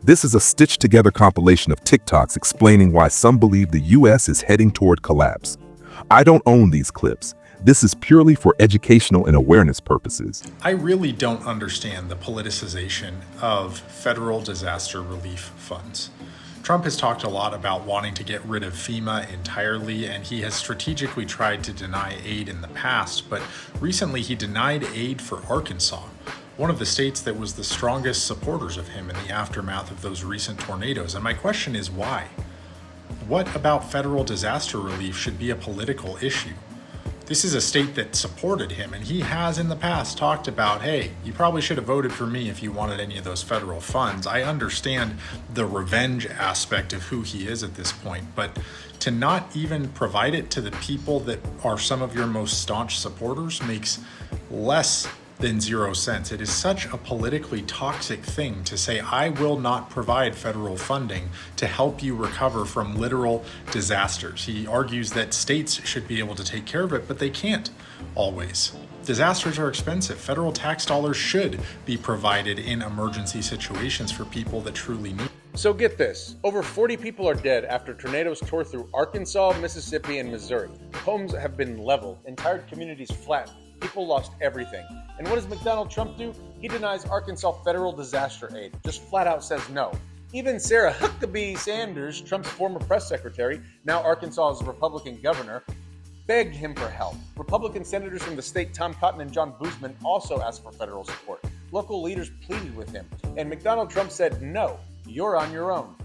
This is a stitched-together compilation of TikToks explaining why some believe the US is heading toward collapse. I don't own these clips. This is purely for educational and awareness purposes. I really don't understand the politicization of federal disaster relief funds. Trump has talked a lot about wanting to get rid of FEMA entirely, and he has strategically tried to deny aid in the past, but recently he denied aid for Arkansas, one of the states that was the strongest supporters of him in the aftermath of those recent tornadoes. And my question is why? What about federal disaster relief should be a political issue? This is a state that supported him, and he has in the past talked about, hey, you probably should have voted for me if you wanted any of those federal funds. I understand the revenge aspect of who he is at this point, but to not even provide it to the people that are some of your most staunch supporters makes less than 0 cents. It is such a politically toxic thing to say, I will not provide federal funding to help you recover from literal disasters. He argues that states should be able to take care of it, but they can't always. Disasters are expensive. Federal tax dollars should be provided in emergency situations for people that truly need. So get this, over 40 people are dead after tornadoes tore through Arkansas, Mississippi, and Missouri. Homes have been leveled, entire communities flattened. People lost everything. And what does Donald Trump do? He denies Arkansas federal disaster aid, just flat out says no. Even Sarah Huckabee Sanders, Trump's former press secretary, now Arkansas's Republican governor, begged him for help. Republican senators from the state, Tom Cotton and John Boozman, also asked for federal support. Local leaders pleaded with him, and Donald Trump said, no, you're on your own.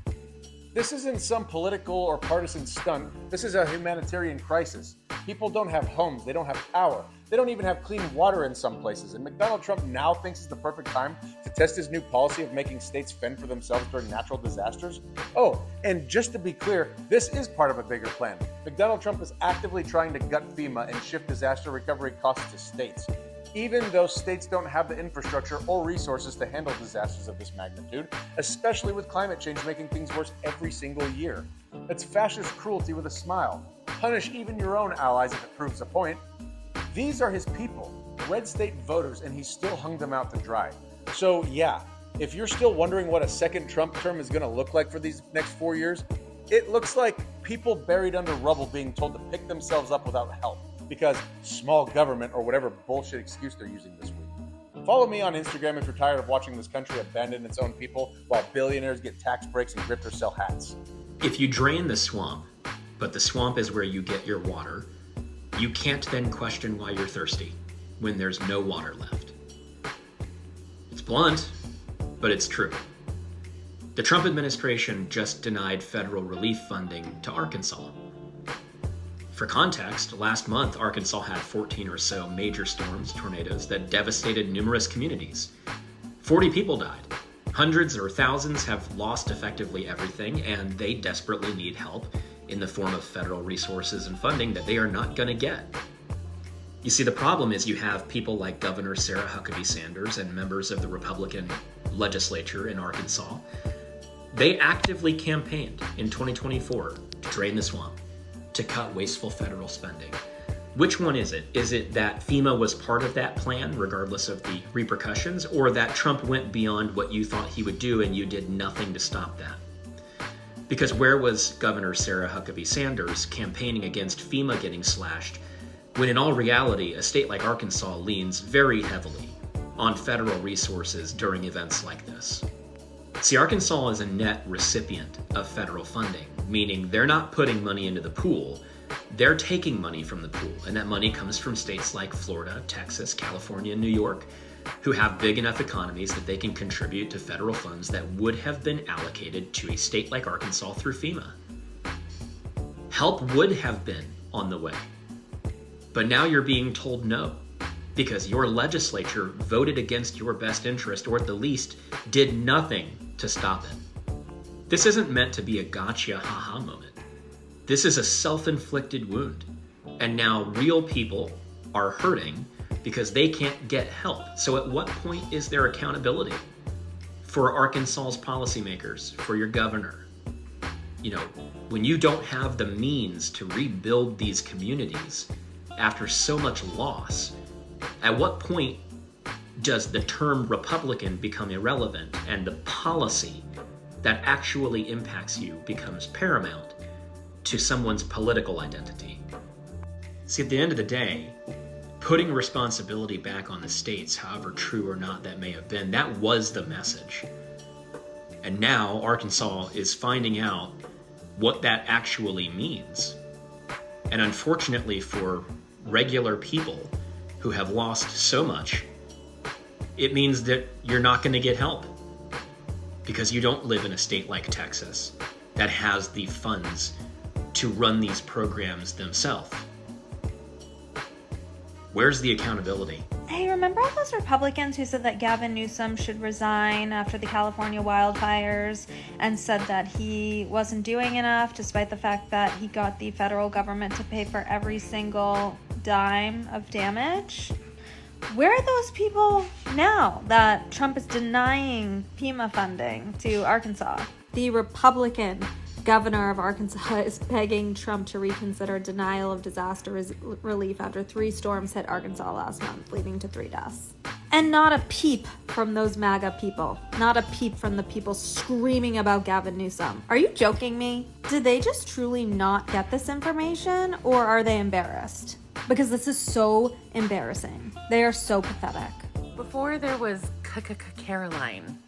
This isn't some political or partisan stunt. This is a humanitarian crisis. People don't have homes. They don't have power. They don't even have clean water in some places. And Donald Trump now thinks it's the perfect time to test his new policy of making states fend for themselves during natural disasters. Oh, and just to be clear, this is part of a bigger plan. Donald Trump is actively trying to gut FEMA and shift disaster recovery costs to states. Even though states don't have the infrastructure or resources to handle disasters of this magnitude, especially with climate change making things worse every single year. It's fascist cruelty with a smile. Punish even your own allies if it proves a point. These are his people, red state voters, and he still hung them out to dry. So yeah, if you're still wondering what a second Trump term is going to look like for these next 4 years, it looks like people buried under rubble being told to pick themselves up without help. Because small government or whatever bullshit excuse they're using this week. Follow me on Instagram if you're tired of watching this country abandon its own people while billionaires get tax breaks and grifters sell hats. If you drain the swamp, but the swamp is where you get your water, you can't then question why you're thirsty when there's no water left. It's blunt, but it's true. The Trump administration just denied federal relief funding to Arkansas. For context, last month, Arkansas had 14 or so major storms, tornadoes, that devastated numerous communities. 40 people died. Hundreds or thousands have lost effectively everything, and they desperately need help in the form of federal resources and funding that they are not going to get. You see, the problem is you have people like Governor Sarah Huckabee Sanders and members of the Republican legislature in Arkansas. They actively campaigned in 2024 to drain the swamp, to cut wasteful federal spending. Which one is it? Is it that FEMA was part of that plan, regardless of the repercussions, or that Trump went beyond what you thought he would do and you did nothing to stop that? Because where was Governor Sarah Huckabee Sanders campaigning against FEMA getting slashed, when in all reality, a state like Arkansas leans very heavily on federal resources during events like this? See, Arkansas is a net recipient of federal funding, meaning they're not putting money into the pool, they're taking money from the pool, and that money comes from states like Florida, Texas, California, and New York, who have big enough economies that they can contribute to federal funds that would have been allocated to a state like Arkansas through FEMA. Help would have been on the way, but now you're being told no, because your legislature voted against your best interest, or at the least, did nothing to stop it. This isn't meant to be a gotcha haha moment. This is a self-inflicted wound. And now real people are hurting because they can't get help. So at what point is there accountability for Arkansas's policymakers, for your governor? You know, when you don't have the means to rebuild these communities after so much loss, at what point does the term Republican become irrelevant and the policy that actually impacts you becomes paramount to someone's political identity. See, at the end of the day, putting responsibility back on the states, however true or not that may have been, that was the message. And now Arkansas is finding out what that actually means. And unfortunately for regular people who have lost so much, it means that you're not going to get help because you don't live in a state like Texas that has the funds to run these programs themselves. Where's the accountability? Hey, remember all those Republicans who said that Gavin Newsom should resign after the California wildfires and said that he wasn't doing enough despite the fact that he got the federal government to pay for every single dime of damage? Where are those people now that Trump is denying FEMA funding to Arkansas? The Republican governor of Arkansas is begging Trump to reconsider denial of disaster relief after 3 storms hit Arkansas last month, leading to 3 deaths. And not a peep from those MAGA people. Not a peep from the people screaming about Gavin Newsom. Are you joking me? Did they just truly not get this information, or are they embarrassed? Because this is so embarrassing. They are so pathetic. Before there was Caroline,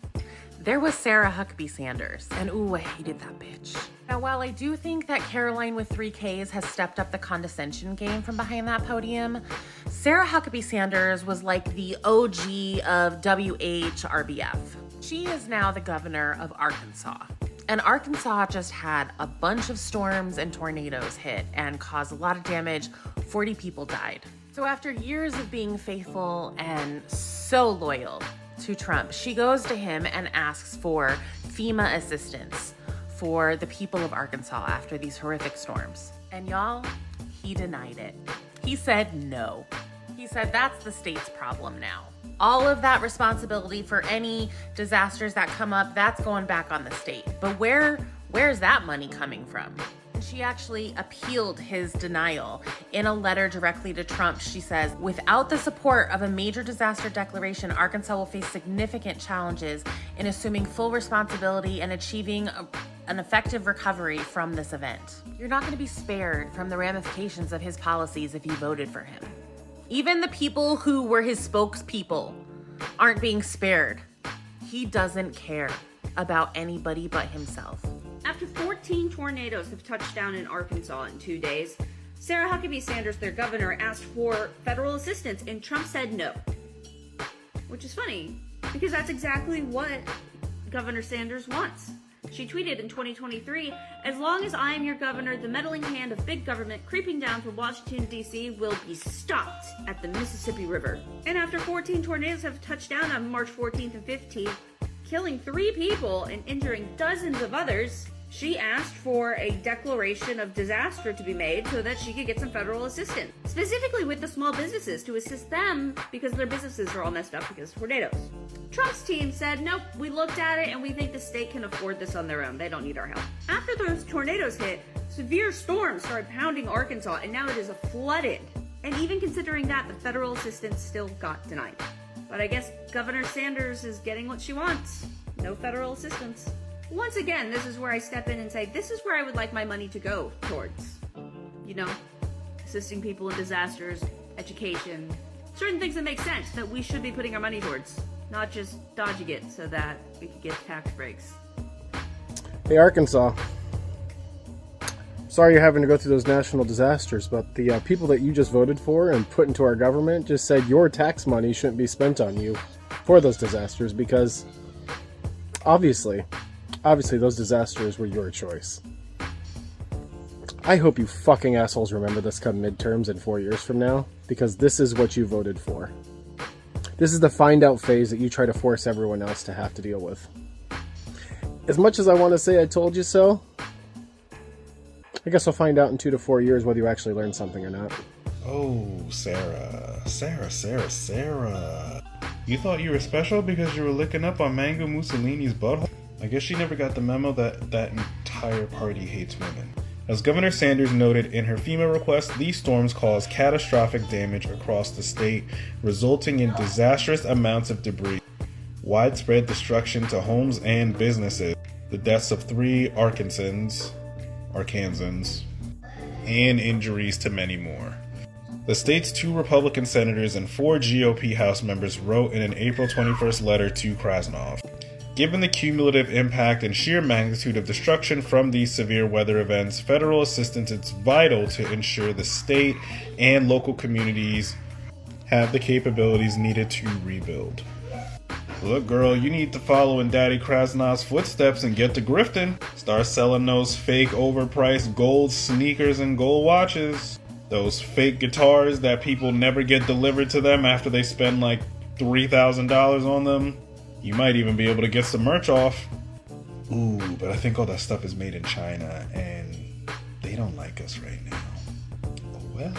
there was Sarah Huckabee Sanders, and ooh, I hated that bitch. Now, while I do think that Caroline with 3 Ks has stepped up the condescension game from behind that podium, Sarah Huckabee Sanders was like the OG of WHRBF. She is now the governor of Arkansas. And Arkansas just had a bunch of storms and tornadoes hit and caused a lot of damage. 40 people died. So after years of being faithful and so loyal to Trump, she goes to him and asks for FEMA assistance for the people of Arkansas after these horrific storms. And y'all, he denied it. He said no. He said that's the state's problem now. All of that responsibility for any disasters that come up, that's going back on the state. But where's that money coming from? She actually appealed his denial. In a letter directly to Trump, she says, without the support of a major disaster declaration, Arkansas will face significant challenges in assuming full responsibility and achieving an effective recovery from this event. You're not going to be spared from the ramifications of his policies if you voted for him. Even the people who were his spokespeople aren't being spared. He doesn't care about anybody but himself. After 14 tornadoes have touched down in Arkansas in 2 days, Sarah Huckabee Sanders, their governor, asked for federal assistance, and Trump said no. Which is funny, because that's exactly what Governor Sanders wants. She tweeted in 2023, "As long as I am your governor, the meddling hand of big government creeping down from Washington, D.C. will be stopped at the Mississippi River." And after 14 tornadoes have touched down on March 14th and 15th, killing 3 people and injuring dozens of others, she asked for a declaration of disaster to be made so that she could get some federal assistance, specifically with the small businesses to assist them because their businesses are all messed up because of tornadoes. Trump's team said, nope, we looked at it and we think the state can afford this on their own. They don't need our help. After those tornadoes hit, severe storms started pounding Arkansas, and now it is flooded. And even considering that, the federal assistance still got denied. But I guess Governor Sanders is getting what she wants. No federal assistance. Once again, this is where I step in and say, this is where I would like my money to go towards. You know, assisting people in disasters, education, certain things that make sense that we should be putting our money towards, not just dodging it so that we can get tax breaks. Hey, Arkansas. Sorry you're having to go through those national disasters, but the people that you just voted for and put into our government just said your tax money shouldn't be spent on you for those disasters because obviously those disasters were your choice. I hope you fucking assholes remember this come midterms in 4 years from now, because this is what you voted for. This is the find out phase that you try to force everyone else to have to deal with. As much as I want to say I told you so, I guess we'll find out in 2 to 4 years whether you actually learned something or not. Oh, Sarah. You thought you were special because you were licking up on Mango Mussolini's butthole? I guess she never got the memo that entire party hates women. As Governor Sanders noted in her FEMA request, these storms caused catastrophic damage across the state, resulting in disastrous amounts of debris. widespread destruction to homes and businesses, the deaths of 3 Arkansans, and injuries to many more. The state's 2 Republican senators and 4 GOP House members wrote in an April 21st letter to Krasnov. Given the cumulative impact and sheer magnitude of destruction from these severe weather events, federal assistance is vital to ensure the state and local communities have the capabilities needed to rebuild. Look, girl, you need to follow in Daddy Krasnov's footsteps and get to grifting. Start selling those fake overpriced gold sneakers and gold watches. Those fake guitars that people never get delivered to them after they spend like $3,000 on them. You might even be able to get some merch off. Ooh, but I think all that stuff is made in China and they don't like us right now. Oh well.